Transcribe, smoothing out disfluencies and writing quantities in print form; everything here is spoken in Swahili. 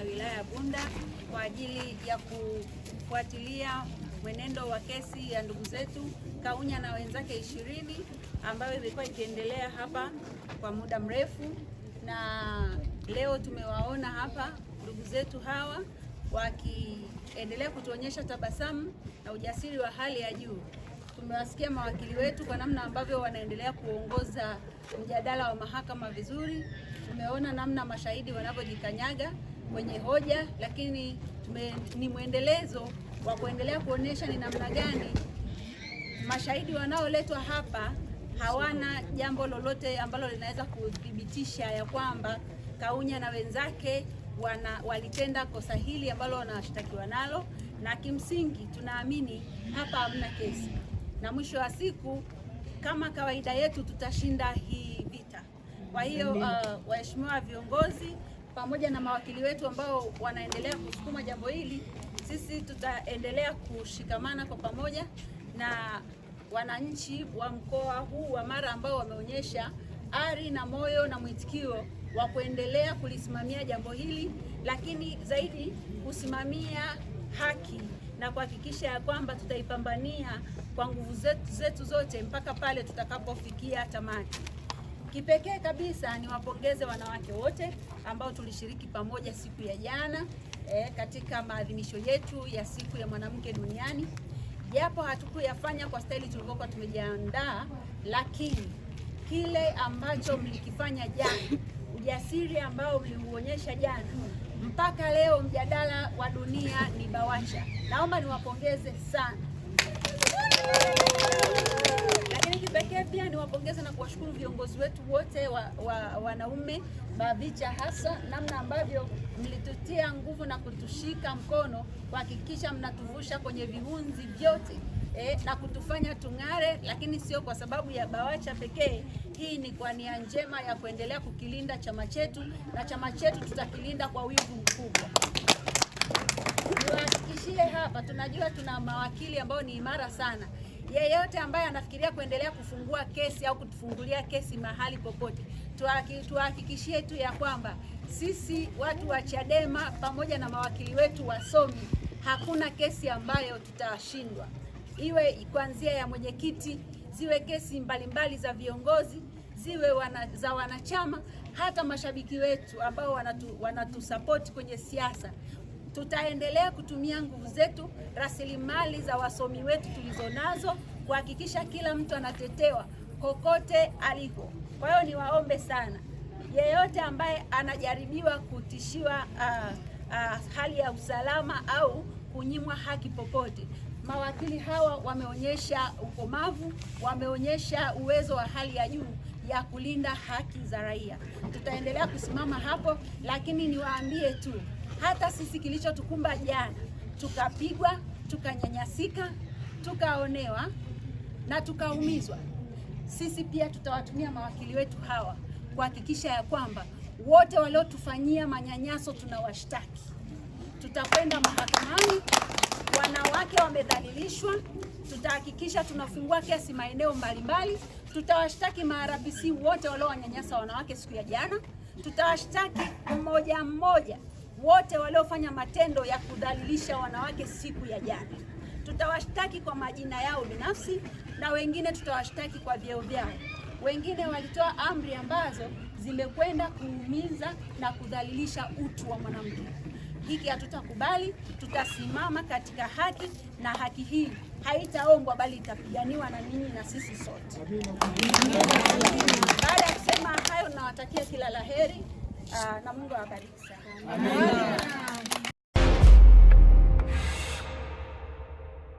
wilaya ya Bunda kwa ajili ya kufuatilia mwenendo wa kesi ya ndugu zetu Kaunya na wenzake 20 ambayo imekuwa ikiendelea hapa kwa muda mrefu, na leo tumewaona hapa ndugu zetu hawa wakiendelea kutuonyesha tabasamu na ujasiri wa hali ya juu. Tumewasikia mawakili wetu kwa namna ambavyo wanaendelea kuongoza mjadala wa mahakama vizuri. Tumeona namna mashahidi wanavyojikanyaga kwenye hoja, lakini ni mwendelezo wa kuendelea kuonesha ni namna gani mashahidi wanaoletwa hapa hawana jambo lolote ambalo linaweza kudhibitisha ya kwamba Kaunya na wenzake walitenda kosa hili ambalo wanashtakiwa nalo, na kimsingi tunaamini hapa hamna kesi, na mwisho wa siku kama kawaida yetu tutashinda hii vita. Kwa hiyo waheshimiwa viongozi pamoja na mawakili wetu ambao wanaendelea kusukuma jambo hili, sisi tutaendelea kushikamana kwa pamoja na wananchi wa mkoa huu wa Mara ambao wameonyesha ari na moyo na mwitikio wa kuendelea kulisimamia jambo hili, lakini zaidi kusimamia haki na kuhakikisha ya kwamba tutaipambania kwa nguvu zetu zote mpaka pale tutakapofikia tamati. Kipekee kabisa niwapongeze wanawake wote ambao tulishiriki pamoja siku ya jana katika maadhimisho yetu ya siku ya mwanamke duniani. Japo hatukuyafanya kwa staili tulivyokuwa tumejiandaa, lakini kile ambacho mlikifanya jana, ujasiri ambao mliuonyesha jana, mpaka leo mjadala wa dunia ni BAWACHA. Naomba niwapongeze sana. Lakini kipekee pia niwapongeze na kuwashukuru viongozi wetu wote wanaume, BAVICHA hasa, namna ambavyo mlitutia nguvu na kutushika mkono kuhakikisha mnatuvusha kwenye viunzi vyote na kutufanya tung'are, lakini sio kwa sababu ya BAWACHA pekee. Hii ni kwa nia njema ya kuendelea kukilinda chama chetu, na chama chetu tutakilinda kwa wivu mkubwa. Niwahakikishie hapa, tunajua tuna mawakili ambao ni imara sana. Yeyote ambaye anafikiria kuendelea kufungua kesi au kutufungulia kesi mahali popote, tuhakikishie tu ya kwamba sisi watu wa Chadema pamoja na mawakili wetu wasomi, hakuna kesi ambayo tutashindwa. Iwe kuanzia ya mwenyekiti, ziwe kesi mbalimbali za viongozi, ziwe za wanachama, hata mashabiki wetu ambao wanatusupport kwenye siasa. Tutaendelea kutumia nguvu zetu, rasilimali za wasomi wetu tulizonazo kuhakikisha kila mtu anatetewa kokote aliko. Kwa hiyo niwaombe sana, yeyote ambaye anajaribiwa kutishiwa hali ya usalama au kunyimwa haki popote, mawakili hawa wameonyesha ukomavu, wameonyesha uwezo wa hali ya juu ya kulinda haki za raia. Tutaendelea kusimama hapo, lakini niwaambie tu, hata sisi kilichotukumba jana, tukapigwa, tukanyanyasika, tukaonewa na tukaumizwa, sisi pia tutawatumia mawakili wetu hawa kuhakikisha ya kwamba wote waliotufanyia manyanyaso tunawashtaki. Tutakwenda mahakamani, wanawake wamedhalilishwa, tutahakikisha tunafungua kesi maeneo mbalimbali. Tutawashtaki maRPC wote waliowanyanyasa wanawake siku ya jana. Tutawashtaki mmoja mmoja wote waliofanya matendo ya kudhalilisha wanawake siku ya jana. Tutawashtaki kwa majina yao binafsi, na wengine tutawashtaki kwa vyeo vyao. Wengine walitoa amri ambazo zimekwenda kuumiza na kudhalilisha utu wa mwanamke. Hiki hatutakubali. Tutasimama katika haki, na haki hii haitaombwa bali itapiganiwa na ninyi na sisi sote. Baada ya kusema hayo, nawatakia kila laheri na Mungu awabariki sana. Amen.